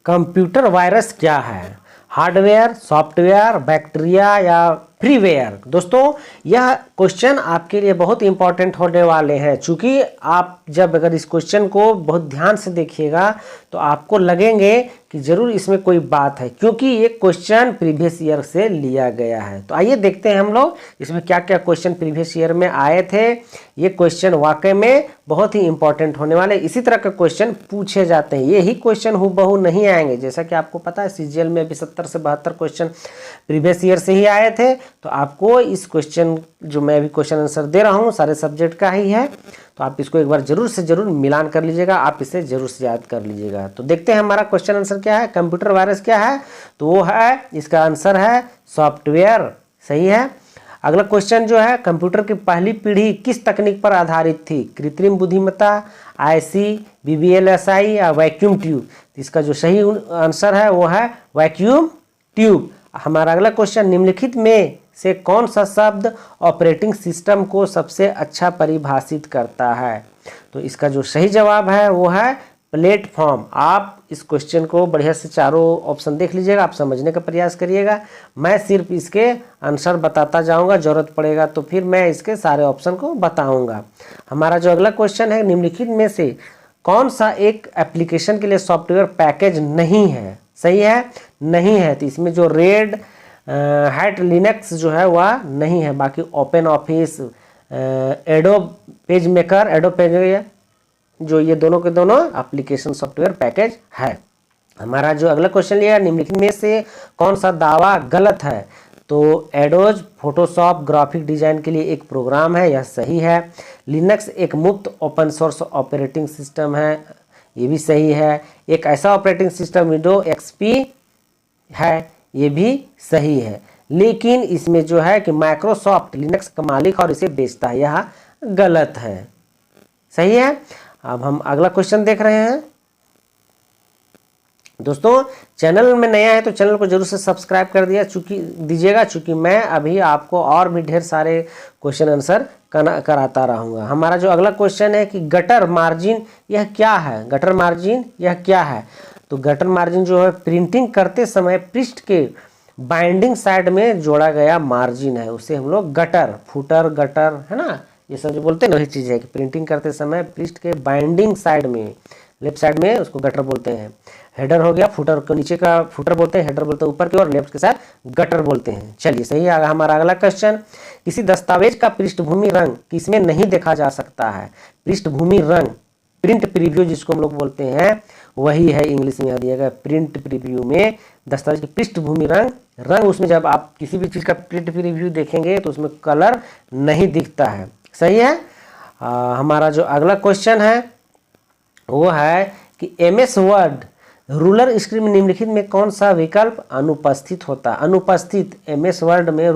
Computer virus क्या है? Hardware, software, bacteria या फ्रीवेयर? दोस्तों यह क्वेश्चन आपके लिए बहुत इंपॉर्टेंट होने वाले हैं, चूँकि आप जब अगर इस क्वेश्चन को बहुत ध्यान से देखिएगा तो आपको लगेंगे कि ज़रूर इसमें कोई बात है, क्योंकि ये क्वेश्चन प्रीवियस ईयर से लिया गया है। तो आइए देखते हैं हम लोग इसमें क्या क्या क्वेश्चन प्रीवियस ईयर में आए थे। ये क्वेश्चन वाकई में बहुत ही इंपॉर्टेंट होने वाले, इसी तरह के क्वेश्चन पूछे जाते हैं। यही क्वेश्चन हूबहू नहीं आएंगे, जैसा कि आपको पता है सीजीएल में अभी 70 से 72 क्वेश्चन प्रीवियस ईयर से ही आए थे। तो आपको इस क्वेश्चन जो मैं अभी क्वेश्चन आंसर दे रहा हूँ सारे सब्जेक्ट का ही है, तो आप इसको एक बार जरूर से जरूर मिलान कर लीजिएगा, आप इसे जरूर से याद कर लीजिएगा। तो देखते हैं हमारा क्वेश्चन आंसर क्या है। कंप्यूटर वायरस क्या है? तो वो है, इसका आंसर है सॉफ्टवेयर। सही है। अगला क्वेश्चन जो है, कंप्यूटर की पहली पीढ़ी किस तकनीक पर आधारित थी? कृत्रिम बुद्धिमत्ता, आईसी, बीबीएलएसआई या वैक्यूम ट्यूब? इसका जो सही आंसर है वो है वैक्यूम ट्यूब। हमारा अगला क्वेश्चन, निम्नलिखित में से कौन सा शब्द ऑपरेटिंग सिस्टम को सबसे अच्छा परिभाषित करता है? तो इसका जो सही जवाब है वो है प्लेटफॉर्म। आप इस क्वेश्चन को बढ़िया से चारों ऑप्शन देख लीजिएगा, आप समझने का प्रयास करिएगा। मैं सिर्फ इसके आंसर बताता जाऊंगा, जरूरत पड़ेगा तो फिर मैं इसके सारे ऑप्शन को बताऊंगा। हमारा जो अगला क्वेश्चन है, निम्नलिखित में से कौन सा एक एप्लीकेशन के लिए सॉफ्टवेयर पैकेज नहीं है? सही है, नहीं है। तो इसमें जो रेड हैट लिनक्स जो है वह नहीं है, बाकी open office, adobe page maker, adobe page, जो ये दोनों के दोनों एप्लीकेशन सॉफ्टवेयर पैकेज है। हमारा जो अगला क्वेश्चन लिया, निम्नलिखित में से कौन सा दावा गलत है? तो एडोज फोटोशॉप ग्राफिक डिजाइन के लिए एक प्रोग्राम है, यह सही है। लिनक्स एक मुफ्त ओपन सोर्स ऑपरेटिंग सिस्टम है, ये भी सही है। एक ऐसा ऑपरेटिंग सिस्टम विंडो एक्सपी है, ये भी सही है। लेकिन इसमें जो है कि माइक्रोसॉफ्ट लिनक्स का मालिक और इसे बेचता है, यह गलत है। सही है। अब हम अगला क्वेश्चन देख रहे हैं। दोस्तों चैनल में नया है तो चैनल को जरूर से सब्सक्राइब कर दीजिएगा, चूंकि मैं अभी आपको और भी ढेर सारे क्वेश्चन आंसर कराता रहूँगा। हमारा जो अगला क्वेश्चन है कि गटर मार्जिन यह क्या है? गटर मार्जिन यह क्या है? तो गटर मार्जिन जो है प्रिंटिंग करते समय पृष्ठ के बाइंडिंग साइड में जोड़ा गया मार्जिन है, उसे हम लोग गटर, फुटर, गटर है ना, ये सब जो बोलते हैं वही चीज़ है कि प्रिंटिंग करते समय पृष्ठ के बाइंडिंग साइड में, लेफ्ट साइड में, उसको गटर बोलते हैं। हेडर हो गया, फुटर को नीचे का फुटर बोलते हैं, हेडर बोलते हैं ऊपर की ओर, लेफ्ट के साथ गटर बोलते हैं। चलिए सही है। हमारा अगला क्वेश्चन, किसी दस्तावेज का पृष्ठभूमि रंग किसमें नहीं देखा जा सकता है? पृष्ठभूमि रंग, प्रिंट प्रीव्यू जिसको हम लोग बोलते हैं, वही है इंग्लिश में दिया गया प्रिंट प्रीव्यू में दस्तावेज की पृष्ठभूमि रंग उसमें जब आप किसी भी चीज़ का प्रिंट प्रीव्यू देखेंगे तो उसमें कलर नहीं दिखता है। सही है। हमारा जो अगला क्वेश्चन है वो है कि एमएस वर्ड रूलर स्क्रीन में निम्नलिखित में कौन सा विकल्प अनुपस्थित होता है? अनुपस्थित एमएस वर्ड में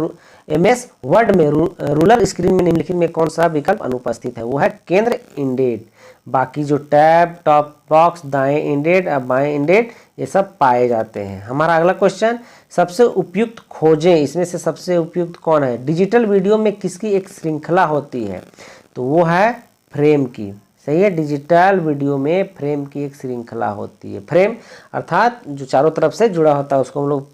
रूलर स्क्रीन में निम्नलिखित में कौन सा विकल्प अनुपस्थित है? वो है केंद्र इंडेड। बाकी जो टैब, टॉप बॉक्स, दाएं इंडेड और बाएं इंडेड ये सब पाए जाते हैं। हमारा अगला क्वेश्चन, सबसे उपयुक्त खोजें, इसमें से सबसे उपयुक्त कौन है? डिजिटल वीडियो में किसकी एक श्रृंखला होती है? तो वो है फ्रेम की। सही है। डिजिटल वीडियो में फ्रेम की एक श्रृंखला होती है। फ्रेम अर्थात जो चारों तरफ से जुड़ा होता है उसको हम लोग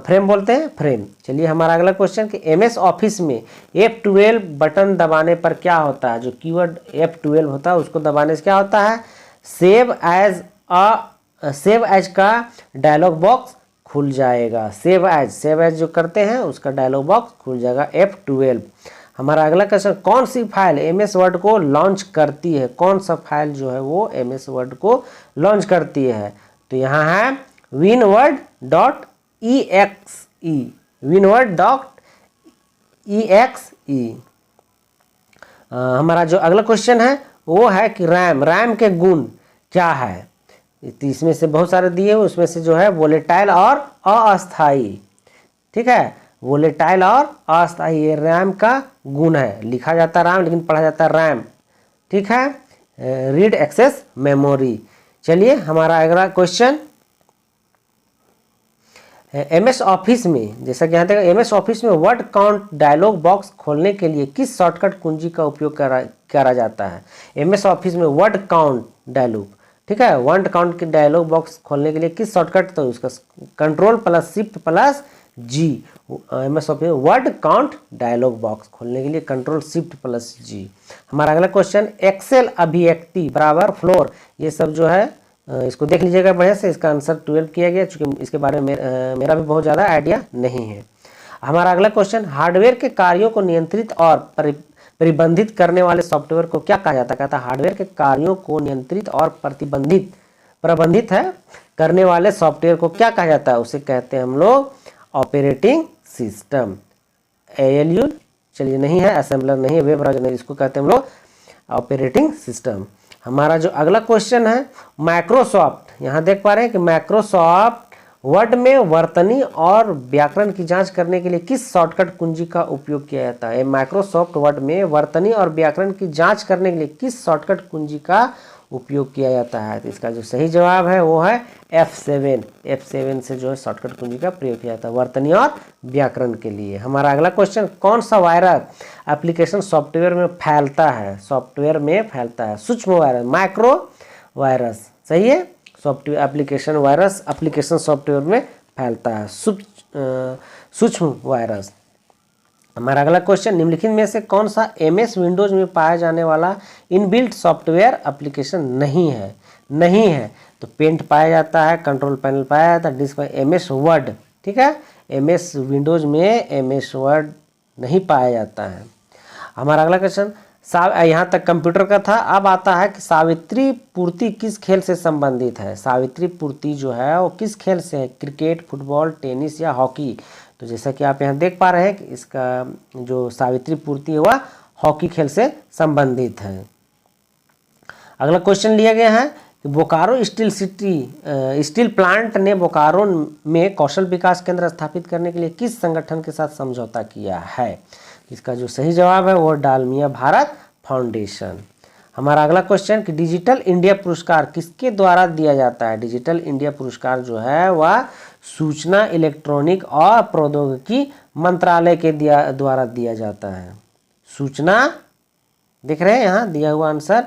फ्रेम बोलते हैं, फ्रेम। चलिए हमारा अगला क्वेश्चन कि एमएस ऑफिस में F12 बटन दबाने पर क्या होता है? जो कीवर्ड F12 होता है उसको दबाने से क्या होता है? सेव एज का डायलॉग बॉक्स खुल जाएगा। सेव एज जो करते हैं उसका डायलॉग बॉक्स खुल जाएगा F12। हमारा अगला क्वेश्चन, कौन सी फाइल एमएस वर्ड को लॉन्च करती है? कौन सा फाइल जो है वो एमएस वर्ड को लॉन्च करती है? तो यहाँ है winword.exe, winword.exe। हमारा जो अगला क्वेश्चन है वो है कि रैम के गुण क्या है? इसमें से बहुत सारे दिए हुए, उसमें से जो है वोलेटाइल और अस्थाई। ठीक है, वोलेटाइल और अस्थाई ये रैम का गुण है। लिखा जाता है रैम लेकिन पढ़ा जाता है रैम। ठीक है, रीड एक्सेस मेमोरी। चलिए हमारा अगला क्वेश्चन, एमएस ऑफिस में, जैसा कि यहाँ तक एमएस ऑफिस में वर्ड काउंट डायलॉग बॉक्स खोलने के लिए किस शॉर्टकट कुंजी का उपयोग करा जाता है? एमएस ऑफिस में वर्ड काउंट डायलॉग, ठीक है। वर्ड काउंट के डायलॉग बॉक्स खोलने के लिए किस शॉर्टकट, तो उसका control plus shift plus G, MS office word count dialog box खोलने के लिए कंट्रोल शिफ्ट प्लस जी। हमारा अगला क्वेश्चन, एक्सेल अभिव्यक्ति बराबर फ्लोर, ये सब जो है इसको देख लीजिएगा बढ़िया से। इसका आंसर 12 किया गया, चूंकि इसके बारे में मेरा भी बहुत ज़्यादा आइडिया नहीं है। हमारा अगला क्वेश्चन, हार्डवेयर के कार्यों को नियंत्रित और प्रतिबंधित करने वाले सॉफ्टवेयर को क्या कहा जाता है? कहता है हार्डवेयर के कार्यों को नियंत्रित और प्रबंधित है करने वाले सॉफ्टवेयर को क्या कहा जाता है? उसे कहते हैं हम लोग ऑपरेटिंग सिस्टम। ALU चलिए नहीं है, असेंबलर नहीं है, वेब ब्राउज़र नहीं, इसको कहते हैं हम लोग ऑपरेटिंग सिस्टम। हमारा जो अगला क्वेश्चन है, माइक्रोसॉफ्ट, यहाँ देख पा रहे हैं कि माइक्रोसॉफ्ट वर्ड में वर्तनी और व्याकरण की जांच करने के लिए किस शॉर्टकट कुंजी का उपयोग किया जाता है? माइक्रोसॉफ्ट वर्ड में वर्तनी और व्याकरण की जांच करने के लिए किस शॉर्टकट कुंजी का उपयोग किया जाता है? तो इसका जो सही जवाब है वो है F7 से जो है शॉर्टकट कुंजी का प्रयोग किया जाता है वर्तनी और व्याकरण के लिए। हमारा अगला क्वेश्चन, कौन सा वायरस एप्लीकेशन सॉफ्टवेयर में फैलता है? सॉफ्टवेयर में फैलता है सूक्ष्म वायरस, माइक्रो वायरस, सही है। Software application virus application software में फैलता है, सूक्ष्म वायरस। हमारा अगला क्वेश्चन, निम्नलिखित में से कौन सा MS विंडोज में पाया जाने वाला इनबिल्ट सॉफ्टवेयर एप्लीकेशन नहीं है? तो पेंट पाया जाता है, कंट्रोल पैनल पाया जाता है, डिस्क MS वर्ड, ठीक है। MS विंडोज में MS वर्ड नहीं पाया जाता है। हमारा अगला क्वेश्चन, यहाँ तक कंप्यूटर का था। अब आता है कि सावित्री पूर्ति किस खेल से संबंधित है? सावित्री पूर्ति जो है वो किस खेल से है? क्रिकेट, फुटबॉल, टेनिस या हॉकी? तो जैसा कि आप यहाँ देख पा रहे हैं कि इसका जो सावित्री पूर्ति है वह हॉकी खेल से संबंधित है। अगला क्वेश्चन लिया गया है कि बोकारो स्टील प्लांट ने बोकारो में कौशल विकास केंद्र स्थापित करने के लिए किस संगठन के साथ समझौता किया है? इसका जो सही जवाब है वो डालमिया भारत फाउंडेशन। हमारा अगला क्वेश्चन कि डिजिटल इंडिया पुरस्कार किसके द्वारा दिया जाता है? डिजिटल इंडिया पुरस्कार जो है वह सूचना, इलेक्ट्रॉनिक और प्रौद्योगिकी मंत्रालय के द्वारा दिया जाता है। सूचना, देख रहे हैं यहाँ दिया हुआ आंसर,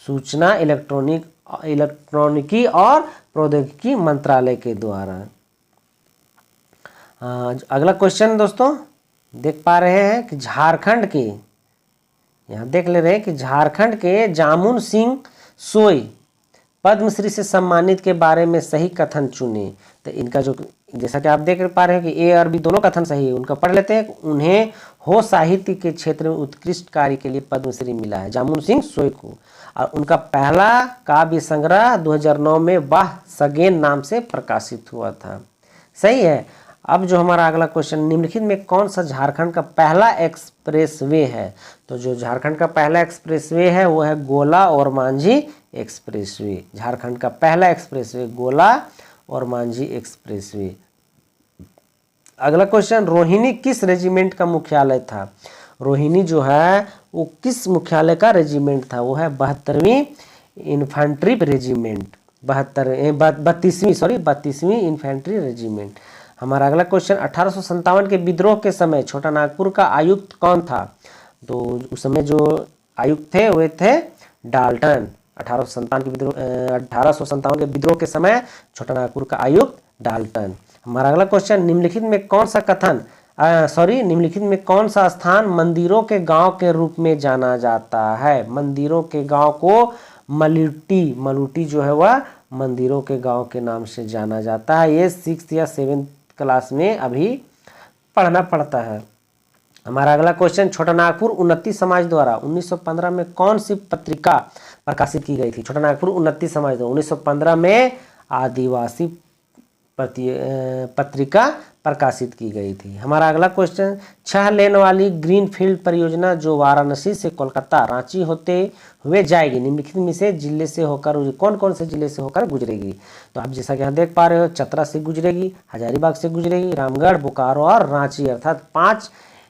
सूचना, इलेक्ट्रॉनिकी और प्रौद्योगिकी मंत्रालय के द्वारा। अगला क्वेश्चन दोस्तों देख पा रहे हैं कि झारखंड के, यहाँ देख ले रहे हैं कि झारखंड के जामुन सिंह सोई पद्मश्री से सम्मानित के बारे में सही कथन चुने। तो इनका जो, जैसा कि आप देख पा रहे हैं कि A और B दोनों कथन सही है, उनका पढ़ लेते हैं। उन्हें हो साहित्य के क्षेत्र में उत्कृष्ट कार्य के लिए पद्मश्री मिला है, जामुन सिंह सोई को। और उनका पहला काव्य संग्रह 2009 में वाह सगेन नाम से प्रकाशित हुआ था, सही है। अब जो हमारा अगला क्वेश्चन, निम्नलिखित में कौन सा झारखंड का पहला एक्सप्रेसवे है? तो जो झारखंड का पहला एक्सप्रेसवे है वो है गोला और मांझी एक्सप्रेसवे। झारखंड का पहला एक्सप्रेसवे गोला और मांझी एक्सप्रेसवे। अगला क्वेश्चन, रोहिणी किस रेजिमेंट का मुख्यालय था? रोहिणी जो है वो किस मुख्यालय का रेजिमेंट था? वो है 72वीं इन्फेंट्री रेजिमेंट, 32वीं इन्फेंट्री रेजिमेंट। हमारा अगला क्वेश्चन, 1857 के विद्रोह के समय छोटा नागपुर का आयुक्त कौन था? तो उस समय जो आयुक्त थे वे थे डाल्टन। 1857 के विद्रोह के समय छोटा नागपुर का आयुक्त डाल्टन। हमारा अगला क्वेश्चन, निम्नलिखित में कौन सा स्थान मंदिरों के गांव के रूप में जाना जाता है? मंदिरों के गांव को मलुटी जो है वह मंदिरों के गांव के नाम से जाना जाता है। ये 6th या 7th क्लास में अभी पढ़ना पड़ता है। हमारा अगला क्वेश्चन, छोटा नागपुर उन्नति समाज द्वारा 1915 में कौन सी पत्रिका प्रकाशित की गई थी? छोटा नागपुर उन्नति समाज द्वारा 1915 में आदिवासी पत्रिका प्रकाशित की गई थी। हमारा अगला क्वेश्चन, 6 लेन वाली ग्रीनफील्ड परियोजना जो वाराणसी से कोलकाता रांची होते हुए जाएगी, निम्नलिखित में से जिले से होकर कौन कौन से जिले से होकर गुजरेगी? तो आप जैसा कि यहाँ देख पा रहे हो, चतरा से गुजरेगी, हजारीबाग से गुजरेगी, रामगढ़, बोकारो और रांची, अर्थात 5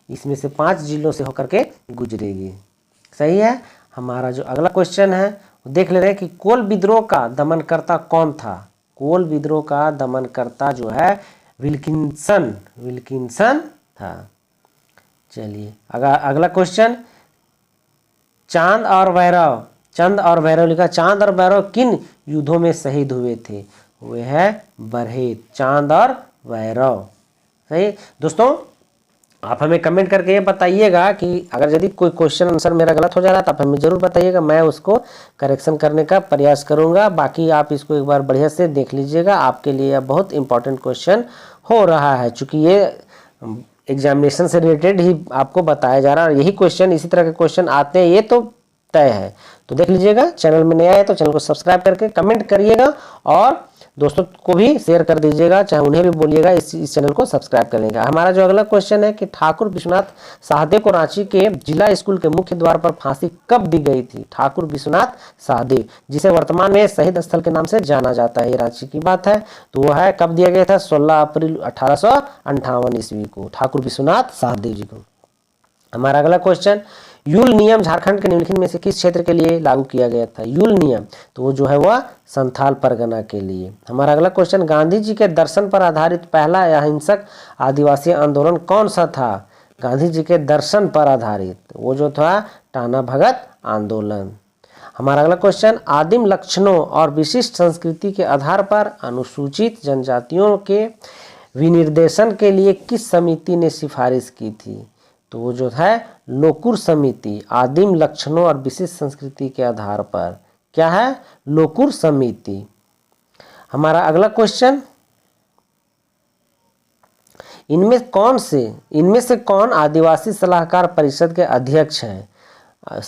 इसमें से 5 जिलों से होकर के गुजरेगी, सही है। हमारा जो अगला क्वेश्चन है देख ले रहे हैं कि कोल विद्रोह का दमनकर्ता कौन था? कोल विद्रोह का दमनकर्ता जो है विल्किंसन था। चलिए अगला क्वेश्चन, चांद चंद और भैरव लिखा, चांद और भैरव किन युद्धों में शहीद हुए थे? वे है बरहेट, चांद और भैरव। सही दोस्तों, आप हमें कमेंट करके ये बताइएगा कि अगर यदि कोई क्वेश्चन आंसर मेरा गलत हो जा रहा है तो आप हमें ज़रूर बताइएगा, मैं उसको करेक्शन करने का प्रयास करूंगा। बाकी आप इसको एक बार बढ़िया से देख लीजिएगा, आपके लिए यह बहुत इंपॉर्टेंट क्वेश्चन हो रहा है, चूँकि ये एग्जामिनेशन से रिलेटेड ही आपको बताया जा रहा है। यही क्वेश्चन, इसी तरह के क्वेश्चन आते हैं, ये तो तय है। तो देख लीजिएगा, चैनल में नया है तो चैनल को सब्सक्राइब करके कमेंट करिएगा और दोस्तों को भी शेयर कर दीजिएगा, चाहे उन्हें भी बोलिएगा इस चैनल को सब्सक्राइब कर लेगा। हमारा जो अगला क्वेश्चन है कि ठाकुर विश्वनाथ साहदेव को रांची के जिला स्कूल के मुख्य द्वार पर फांसी कब दी गई थी? ठाकुर विश्वनाथ साहदेव, जिसे वर्तमान में शहीद स्थल के नाम से जाना जाता है, ये रांची की बात है। तो वह है कब दिया गया था? 16 अप्रैल 1858 ईस्वी को ठाकुर विश्वनाथ साहदेव जी को। हमारा अगला क्वेश्चन, यूल नियम झारखंड के निम्नलिखित में से किस क्षेत्र के लिए लागू किया गया था? यूल नियम, तो वो जो है वह संथाल परगना के लिए। हमारा अगला क्वेश्चन, गांधी जी के दर्शन पर आधारित पहला अहिंसक आदिवासी आंदोलन कौन सा था? गांधी जी के दर्शन पर आधारित, वो जो था टाना भगत आंदोलन। हमारा अगला क्वेश्चन, आदिम लक्षणों और विशिष्ट संस्कृति के आधार पर अनुसूचित जनजातियों के विनिर्देशन के लिए किस समिति ने सिफारिश की थी? तो वो जो है लोकुर समिति, आदिम लक्षणों और विशिष्ट संस्कृति के आधार पर, क्या है? लोकुर समिति। हमारा अगला क्वेश्चन, इनमें से कौन आदिवासी सलाहकार परिषद के अध्यक्ष हैं?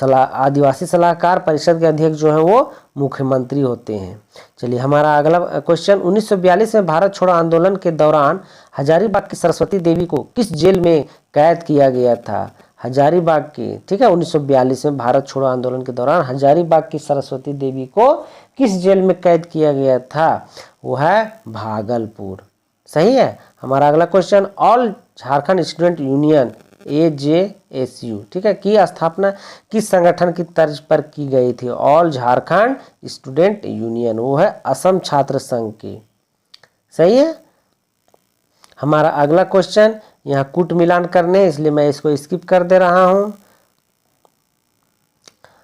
आदिवासी सलाहकार परिषद के अध्यक्ष जो है वो मुख्यमंत्री होते हैं। चलिए हमारा अगला क्वेश्चन, 1942 में भारत छोड़ो आंदोलन के दौरान हजारीबाग की सरस्वती देवी को किस जेल में कैद किया गया था? हजारीबाग की, ठीक है, 1942 में भारत छोड़ो आंदोलन के दौरान हजारीबाग की सरस्वती देवी को किस जेल में कैद किया गया था? वो है भागलपुर। सही है। हमारा अगला question, all Jharkhand student union AJSU, ठीक है, की स्थापना किस संगठन की तर्ज पर की गई थी? ऑल झारखंड स्टूडेंट यूनियन, वो है असम छात्र संघ की। सही है। हमारा अगला क्वेश्चन, यहाँ कूट मिलान करने, इसलिए मैं इसको स्किप कर दे रहा हूं।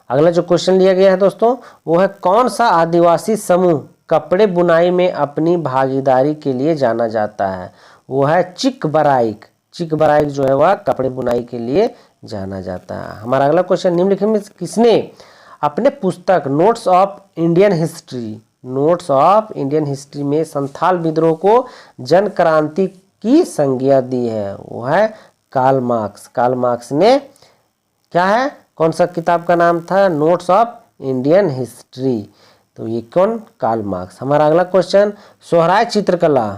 अगला जो क्वेश्चन लिया गया है दोस्तों, वो है कौन सा आदिवासी समूह कपड़े बुनाई में अपनी भागीदारी के लिए जाना जाता है? वो है चिकबराइक। चिकबराइक जो है वह कपड़े बुनाई के लिए जाना जाता है। हमारा अगला क्वेश्चन, निम्नलिखित में किसने अपने पुस्तक नोट्स ऑफ इंडियन हिस्ट्री में संथाल विद्रोह को जन क्रांति की संज्ञा दी है? वो है कार्ल मार्क्स। कार्ल मार्क्स ने, क्या है, कौन सा किताब का नाम था? Notes of Indian history. तो ये कौन? Karl Marx. हमारा अगला क्वेश्चन, सोहराय चित्रकला,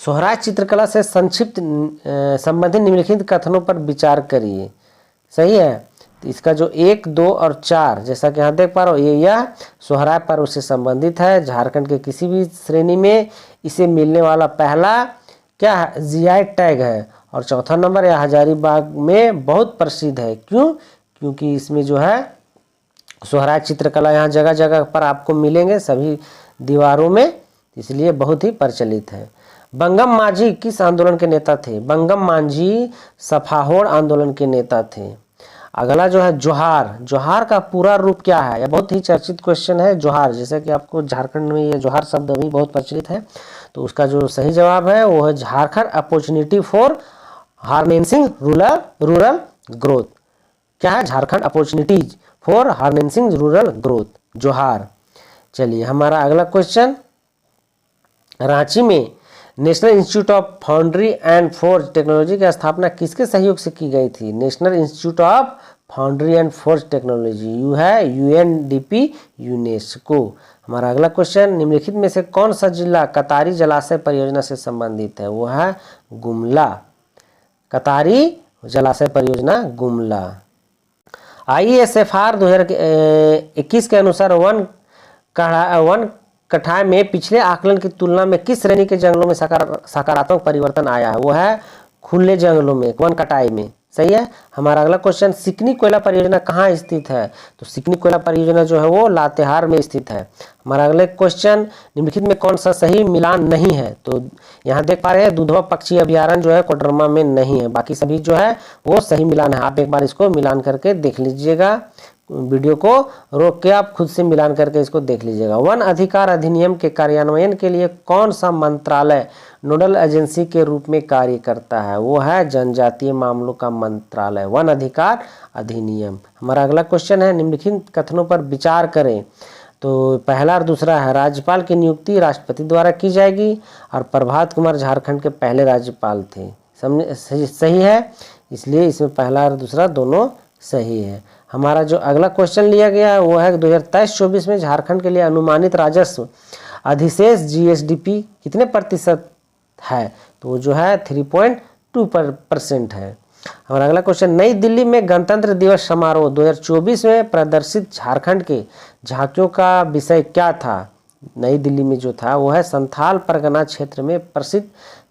सोहराय चित्रकला से संक्षिप्त संबंधित निम्नलिखित कथनों पर विचार करिए। सही है। तो इसका जो 1, 2 और 4, जैसा कि यहाँ देख पा रहे हो, यह सोहराय पर्व से संबंधित है। झारखंड के किसी भी श्रेणी में इसे मिलने वाला पहला क्या है? GI टैग है। और चौथा नंबर, यह हजारीबाग में बहुत प्रसिद्ध है। क्यों? क्योंकि इसमें जो है सोहराय चित्रकला यहाँ जगह जगह पर आपको मिलेंगे, सभी दीवारों में, इसलिए बहुत ही प्रचलित है। बंगम माझी किस आंदोलन के नेता थे? बंगम माझी सफाहोड़ आंदोलन के नेता थे। अगला जो है जोहार, जोहार का पूरा रूप क्या है? यह बहुत ही चर्चित क्वेश्चन है। जोहार, जैसे कि आपको झारखंड में ये जोहार शब्द अभी बहुत प्रचलित है, तो उसका जो सही जवाब है वो है Jharkhand opportunity for harnessing rural growth. क्या है? Jharkhand opportunities for harnessing rural growth, जोहार। चलिए हमारा अगला क्वेश्चन, रांची में national institute of foundry and forge technology की स्थापना किसके सहयोग से की गई थी? National institute of foundry and forge technology, you है UNDP यूनेस्को। हमारा अगला क्वेश्चन, निम्नलिखित में से कौन सा जिला कतारी जलाशय परियोजना से संबंधित है? वो है गुमला। कतारी जलाशय परियोजना गुमला। ISFR 2021 के अनुसार वन कटाई में पिछले आकलन की तुलना में किस श्रेणी के जंगलों में सकारात्मक परिवर्तन आया है? वो है खुले जंगलों में, वन कटाई में। सही है। हमारा अगला क्वेश्चन, सिकनी कोयला परियोजना कहाँ स्थित है? तो सिकनी कोयला परियोजना जो है वो लातेहार में स्थित है। हमारा अगला क्वेश्चन, निम्नलिखित में कौन सा सही मिलान नहीं है? तो यहाँ देख पा रहे हैं दुधवा पक्षी अभयारण्य जो है कोडरमा में नहीं है, बाकी सभी जो है वो सही मिलान है। आप एक बार इसको मिलान करके देख लीजिएगा, वीडियो को रोक के आप खुद से मिलान करके इसको देख लीजिएगा। वन अधिकार अधिनियम के कार्यान्वयन के लिए कौन सा मंत्रालय नोडल एजेंसी के रूप में कार्य करता है? वो है जनजातीय मामलों का मंत्रालय, वन अधिकार अधिनियम। हमारा अगला क्वेश्चन है, निम्नलिखित कथनों पर विचार करें। तो पहला और दूसरा है, राज्यपाल की नियुक्ति राष्ट्रपति द्वारा की जाएगी, और प्रभात कुमार झारखंड के पहले राज्यपाल थे। सही है, इसलिए इसमें पहला और दूसरा दोनों सही है। हमारा जो अगला क्वेश्चन लिया गया है वो है 2023-24 में झारखंड के लिए अनुमानित राजस्व अधिशेष जीएसडीपी कितने प्रतिशत है? तो वो जो है 3.2% है। हमारा अगला क्वेश्चन, नई दिल्ली में गणतंत्र दिवस समारोह 2024 में प्रदर्शित झारखंड के झांकियों का विषय क्या था? नई दिल्ली में जो था वो है संथाल परगना क्षेत्र में प्रसिद्ध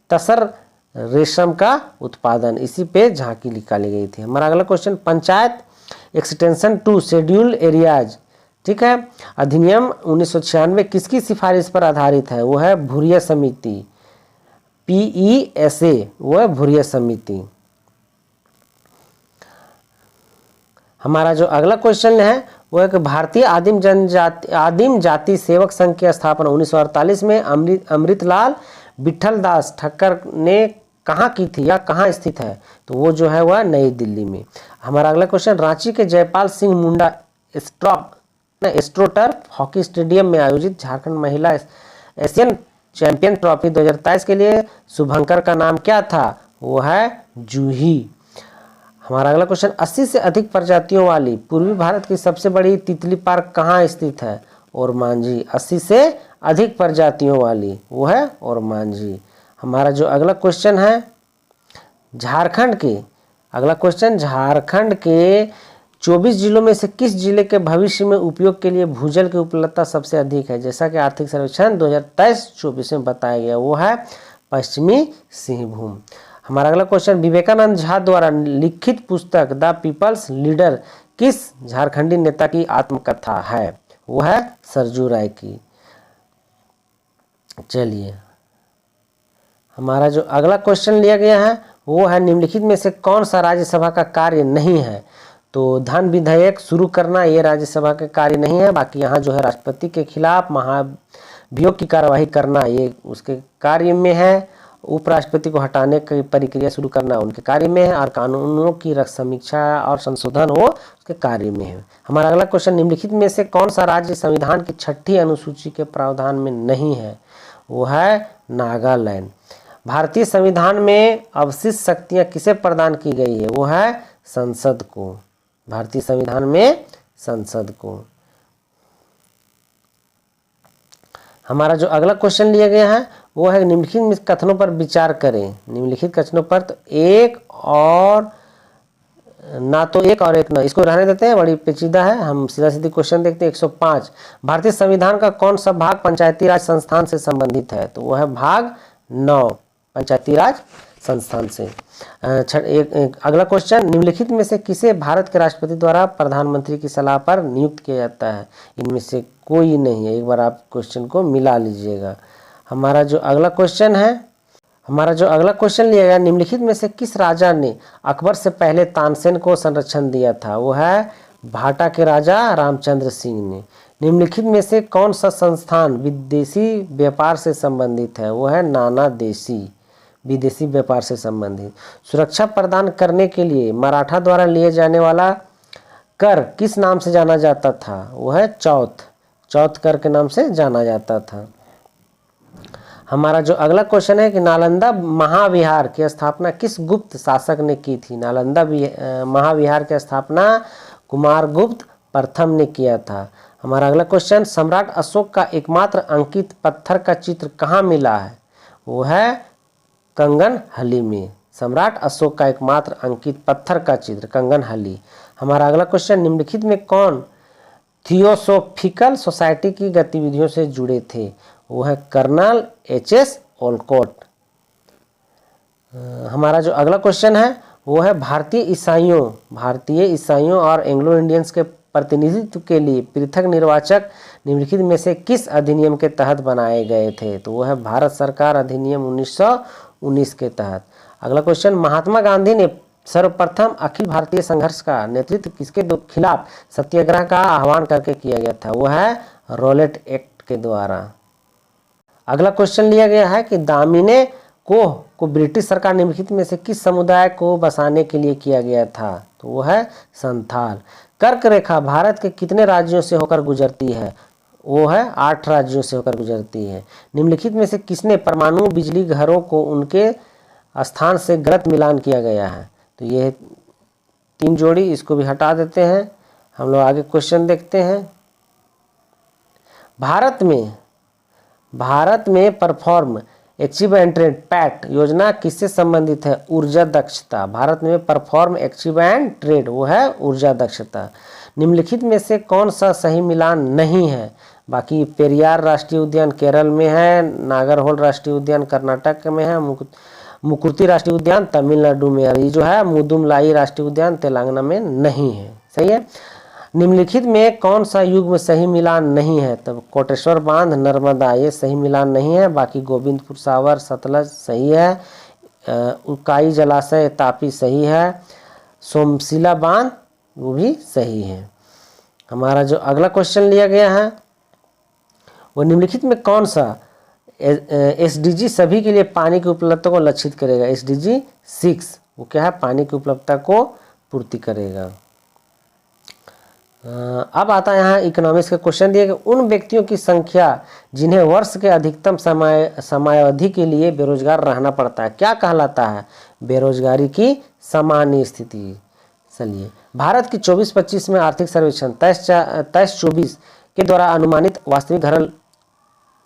तसर रेशम का उत्पादन, इसी पे झांकी निकाली गई थी। हमारा अगला question, panchayat extension to scheduled areas, ठीक है, अधिनियम 1996 किसकी सिफारिश पर आधारित है? वो है भूरिया समिति, PESA, वो है भूरिया समिति। हमारा जो अगला क्वेश्चन है वो है कि भारतीय आदिम जाति सेवक संघ की स्थापना 1948 में अमृतलाल विठल दास ठक्कर ने कहाँ की थी या कहाँ स्थित है? तो वो जो है वह नई दिल्ली में। हमारा अगला क्वेश्चन, रांची के Jaipal Singh Munda astroturf hockey stadium में आयोजित झारखंड महिला एशियन चैंपियन ट्रॉफी 2023 के लिए शुभंकर का नाम क्या था? वो है जूही। हमारा अगला क्वेश्चन, 80 से अधिक प्रजातियों वाली पूर्वी भारत की सबसे बड़ी तितली पार्क कहाँ स्थित है? ओरमांझी। 80 से अधिक प्रजातियों वाली वो है ओरमांझी। हमारा जो अगला क्वेश्चन है, झारखंड के 24 जिलों में से किस जिले के भविष्य में उपयोग के लिए भूजल की उपलब्धता सबसे अधिक है? जैसा कि आर्थिक सर्वेक्षण 2023-24 में बताया गया, वो है पश्चिमी सिंहभूम। हमारा अगला क्वेश्चन, विवेकानंद झा द्वारा लिखित पुस्तक द पीपल्स लीडर किस झारखंडी नेता की आत्मकथा है? वो है सरजू राय की। चलिए, हमारा जो अगला क्वेश्चन लिया गया है वो है, निम्नलिखित में से कौन सा राज्यसभा का कार्य नहीं है? तो धन विधेयक शुरू करना ये राज्यसभा का कार्य नहीं है, बाकी यहाँ जो है राष्ट्रपति के खिलाफ महाभियोग की कार्यवाही करना ये उसके कार्य में है, उपराष्ट्रपति को हटाने की प्रक्रिया शुरू करना उनके कार्य में है, और कानूनों की समीक्षा और संशोधन हो उसके कार्य में है। हमारा अगला क्वेश्चन, निम्नलिखित में से कौन सा राज्य संविधान की 6ठी अनुसूची के प्रावधान में नहीं है? वो है नागालैंड। भारतीय संविधान में अवशिष्ट शक्तियां किसे प्रदान की गई है? वो है संसद को, भारतीय संविधान में संसद को। हमारा जो अगला क्वेश्चन लिया गया है वो है, निम्नलिखित कथनों पर विचार करें। निम्नलिखित कथनों पर तो एक और ना, तो एक और एक ना, इसको रहने देते हैं, बड़ी पेचीदा है। हम सीधा सीधी क्वेश्चन देखते हैं। 105, भारतीय संविधान का कौन सा भाग पंचायती राज संस्थान से संबंधित है? तो वो है भाग 9, पंचायती राज संस्थान से। अगला क्वेश्चन, निम्नलिखित में से किसे भारत के राष्ट्रपति द्वारा प्रधानमंत्री की सलाह पर नियुक्त किया जाता है? इनमें से कोई नहीं है। एक बार आप क्वेश्चन को मिला लीजिएगा। हमारा जो अगला क्वेश्चन लिया गया, निम्नलिखित में से किस राजा ने अकबर से पहले तानसेन को संरक्षण दिया था? वो है भाटा के राजा रामचंद्र सिंह ने। निम्नलिखित में से कौन सा संस्थान विदेशी व्यापार से संबंधित है? वो है नाना देशी, विदेशी व्यापार से संबंधित। सुरक्षा प्रदान करने के लिए मराठा द्वारा लिए जाने वाला कर किस नाम से जाना जाता था? वो है चौथ कर के नाम से जाना जाता था। हमारा जो अगला क्वेश्चन है कि नालंदा महाविहार की स्थापना किस गुप्त शासक ने की थी? नालंदा महाविहार की स्थापना कुमारगुप्त प्रथम ने किया था। हमारा अगला क्वेश्चन, सम्राट अशोक का एकमात्र अंकित पत्थर का चित्र कहाँ मिला है? वो है कंगनहली में। सम्राट अशोक का एकमात्र अंकित पत्थर का चित्र कंगनहली। हमारा अगला क्वेश्चन, निम्नलिखित में कौन थियोसोफिकल सोसाइटी की गतिविधियों से जुड़े थे? वो है कर्नल एच.एस. ओलकोट। हमारा जो अगला क्वेश्चन है वो है भारतीय ईसाइयों और एंग्लो इंडियंस के प्रतिनिधित्व के लिए पृथक निर्वाचक निम्नलिखित में से किस अधिनियम के तहत बनाए गए थे? तो वो है भारत सरकार अधिनियम 1919 के तहत। अगला क्वेश्चन, महात्मा गांधी ने सर्वप्रथम अखिल भारतीय संघर्ष का नेतृत्व किसके खिलाफ सत्याग्रह का आह्वान करके किया गया था? वो है रॉलेट एक्ट के द्वारा। अगला क्वेश्चन लिया गया है कि दामिने को ब्रिटिश सरकार निम्नलिखित में से किस समुदाय को बसाने के लिए किया गया था? तो वो है संथाल। कर्क रेखा भारत के कितने राज्यों से होकर गुजरती है? वो है 8 राज्यों से होकर गुजरती है। निम्नलिखित में से किसने परमाणु बिजली घरों को उनके स्थान से गलत मिलान किया गया है? तो ये 3 जोड़ी, इसको भी हटा देते हैं। हम लोग आगे क्वेश्चन देखते हैं। भारत में perform achieve and trade pact योजना किससे संबंधित है? ऊर्जा दक्षता। भारत में परफॉर्म अचीव एंड ट्रेड वो है ऊर्जा दक्षता। निम्नलिखित में से कौन सा सही मिलान नहीं है? बाकी पेरियार राष्ट्रीय उद्यान केरल में है, नागरहोल राष्ट्रीय उद्यान कर्नाटक में है, मुकुर्ती राष्ट्रीय उद्यान तमिलनाडु में है। ये जो है मुदुमलाई राष्ट्रीय उद्यान तेलंगाना में नहीं है। सही है। निम्नलिखित में कौन सा युग्म सही मिलान नहीं है? तब कोटेश्वर बांध, नर्मदा, ये सही मिलान नहीं है। बाकी गोविंदपुर सावर सतलज सही है। उकाई जलाशय तापी सही है। सोमशिला बांध वो भी सही है। हमारा जो अगला क्वेश्चन लिया गया है वो निम्नलिखित में कौन सा SDG सभी के लिए पानी की उपलब्धता को लक्षित करेगा? SDG 6 वो क्या है? पानी की उपलब्धता को पूर्ति करेगा। अब आता है यहाँ इकोनॉमिक्स का क्वेश्चन दिया कि उन व्यक्तियों की संख्या जिन्हें वर्ष के अधिकतम समयावधि के लिए बेरोजगार रहना पड़ता है क्या कहलाता है? बेरोजगारी की सामान्य स्थिति। चलिए, भारत की 24-25 में आर्थिक सर्वेक्षण 23-24 के द्वारा अनुमानित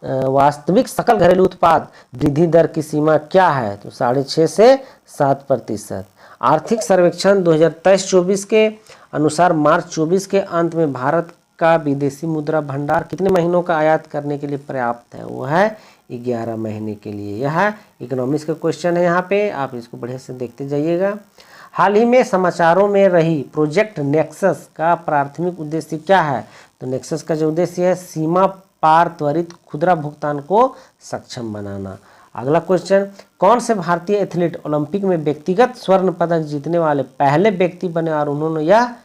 वास्तविक सकल घरेलू उत्पाद वृद्धि दर की सीमा क्या है? तो 6.5 से 7%। आर्थिक सर्वेक्षण 2023-24 के अनुसार मार्च 24 के अंत में भारत का विदेशी मुद्रा भंडार कितने महीनों का आयात करने के लिए पर्याप्त है? वो है 11 महीने के लिए। यह इकोनॉमिक्स का क्वेश्चन है, यहाँ पे आप इसको बढ़िया से देखते जाइएगा। हाल ही में समाचारों में रही प्रोजेक्ट नेक्सस का प्राथमिक उद्देश्य क्या है? तो नेक्सस का जो उद्देश्य है सीमा पार त्वरित खुदरा भुगतान को सक्षम बनाना। अगला क्वेश्चन, कौन से भारतीय एथलीट ओलंपिक में व्यक्तिगत स्वर्ण पदक जीतने वाले पहले व्यक्ति बने और उन्होंने यह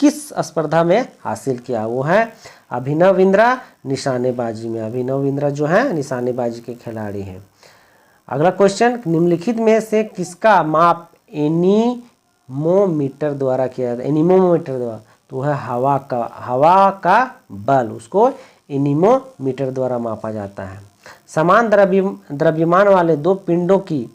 किस स्पर्धा में हासिल किया? वो है अभिनव बिंद्रा निशानेबाजी में। अभिनव बिंद्रा जो है निशानेबाजी के खिलाड़ी हैं। अगला क्वेश्चन, निम्नलिखित में से किसका माप एनीमोमीटर द्वारा किया जाता है? एनीमोमीटर द्वारा तो है हवा का बल, उसको एनीमोमीटर द्वारा मापा जाता है। समान द्रव्यमान वाले 2 पिंडों की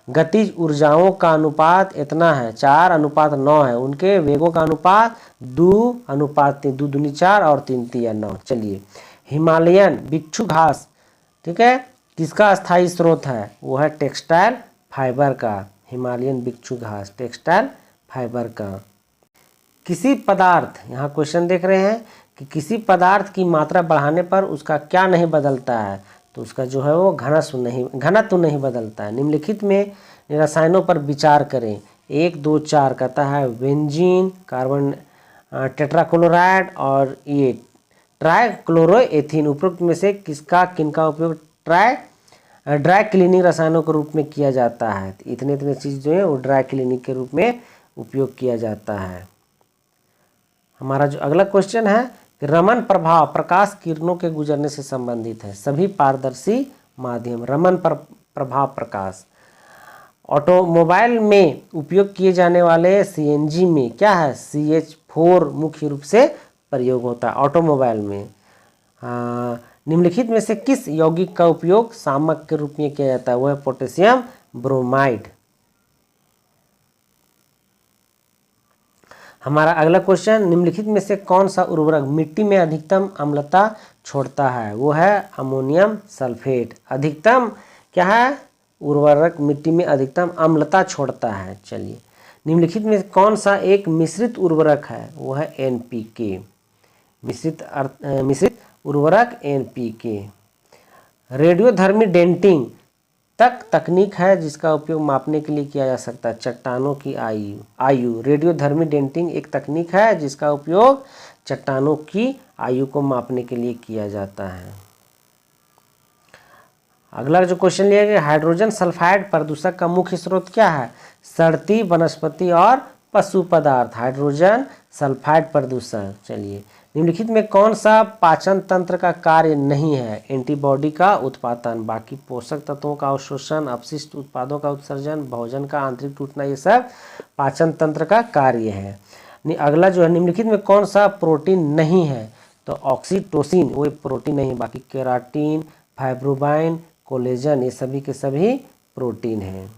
गतिज ऊर्जाओं का अनुपात इतना है 4:9 है। उनके वेगों का अनुपात 2:3, 2 दूनी 4 और 3 तिया 9। चलिए, हिमालयन बिच्छू घास, ठीक है, किसका स्थायी स्रोत है? वो है टेक्सटाइल फाइबर का। हिमालयन बिच्छू घास टेक्सटाइल फाइबर का। किसी पदार्थ, यहाँ क्वेश्चन देख रहे हैं कि किसी पदार्थ की मात्रा बढ़ाने पर उसका क्या नहीं बदलता है? तो उसका जो है वो घनत्व नहीं बदलता है। निम्नलिखित में रसायनों पर विचार करें। 1, 2, 4 कहता है बेंजीन, कार्बन टेट्राक्लोराइड और ये ट्राइक्लोरोएथीन। उपरोक्त में से किनका उपयोग ड्राई क्लीनिंग रसायनों के रूप में किया जाता है? इतने चीज़ जो है वो ड्राई क्लीनिंग के रूप में उपयोग किया जाता है। हमारा जो अगला क्वेश्चन है रमन प्रभाव प्रकाश किरणों के गुजरने से संबंधित है। सभी पारदर्शी माध्यम रमन प्रभाव प्रकाश। ऑटोमोबाइल में उपयोग किए जाने वाले CNG में क्या है? CH4 मुख्य रूप से प्रयोग होता है ऑटोमोबाइल में। निम्नलिखित में से किस यौगिक का उपयोग सामक के रूप में किया जाता है? वह है पोटेशियम ब्रोमाइड। हमारा अगला क्वेश्चन, निम्नलिखित में से कौन सा उर्वरक मिट्टी में अधिकतम अम्लता छोड़ता है? वो है अमोनियम सल्फेट। अधिकतम क्या है? उर्वरक मिट्टी में अधिकतम अम्लता छोड़ता है। चलिए, निम्नलिखित में कौन सा एक मिश्रित उर्वरक है? वो है NPK। मिश्रित उर्वरक NPK। रेडियोधर्मी डेंटिंग तकनीक है जिसका उपयोग मापने के लिए किया जा सकता है चट्टानों की आयु। रेडियोधर्मी डेटिंग एक तकनीक है जिसका उपयोग चट्टानों की आयु को मापने के लिए किया जाता है। अगला जो क्वेश्चन लिया गया, हाइड्रोजन सल्फाइड प्रदूषक का मुख्य स्रोत क्या है? सड़ती वनस्पति और पशु पदार्थ। हाइड्रोजन सल्फाइड प्रदूषक। चलिए, निम्नलिखित में कौन सा पाचन तंत्र का कार्य नहीं है? एंटीबॉडी का उत्पादन, बाकी पोषक तत्वों का अवशोषण, अपशिष्ट उत्पादों का उत्सर्जन, भोजन का आंतरिक टूटना, ये सब पाचन तंत्र का कार्य है। अगला जो है, निम्नलिखित में कौन सा प्रोटीन नहीं है? तो ऑक्सीटोसिन वो प्रोटीन नहीं, बाकी केराटिन, फाइब्रोबाइन, कोलेजन, ये सभी के सभी प्रोटीन हैं।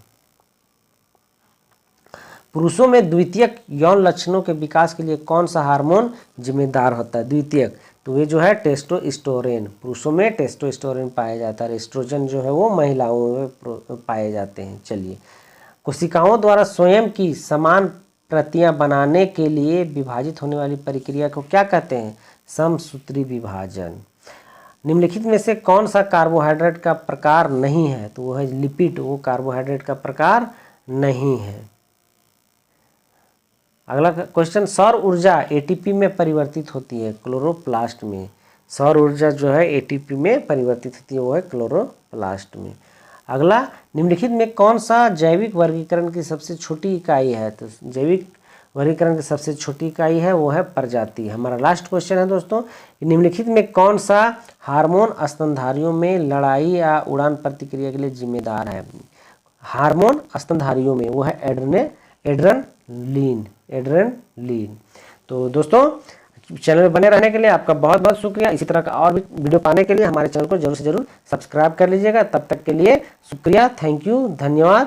पुरुषों में द्वितीयक यौन लक्षणों के विकास के लिए कौन सा हार्मोन जिम्मेदार होता है? द्वितीयक, तो ये जो है टेस्टोस्टेरोन। पुरुषों में टेस्टोस्टेरोन पाया जाता है, एस्ट्रोजन जो है वो महिलाओं में पाए जाते हैं। चलिए, कोशिकाओं द्वारा स्वयं की समान प्रतियां बनाने के लिए विभाजित होने वाली प्रक्रिया को क्या कहते हैं? समसूत्री विभाजन। निम्नलिखित में से कौन सा कार्बोहाइड्रेट का प्रकार नहीं है? तो वो है लिपिड, वो कार्बोहाइड्रेट का प्रकार नहीं है। अगला क्वेश्चन, सौर ऊर्जा एटीपी में परिवर्तित होती है क्लोरोप्लास्ट में। सौर ऊर्जा जो है एटीपी में परिवर्तित होती है, वो है क्लोरोप्लास्ट में। अगला, निम्नलिखित में कौन सा जैविक वर्गीकरण की सबसे छोटी इकाई है? तो जैविक वर्गीकरण की सबसे छोटी इकाई है वो है प्रजाति। हमारा लास्ट क्वेश्चन है दोस्तों, निम्नलिखित में कौन सा हार्मोन स्तनधारियों में लड़ाई या उड़ान प्रतिक्रिया के लिए जिम्मेदार है? हार्मोन स्तनधारियों में वो है एड्रेनलिन। तो दोस्तों, चैनल में बने रहने के लिए आपका बहुत बहुत शुक्रिया। इसी तरह का और भी वीडियो पाने के लिए हमारे चैनल को जरूर से जरूर सब्सक्राइब कर लीजिएगा। तब तक के लिए शुक्रिया, थैंक यू, धन्यवाद।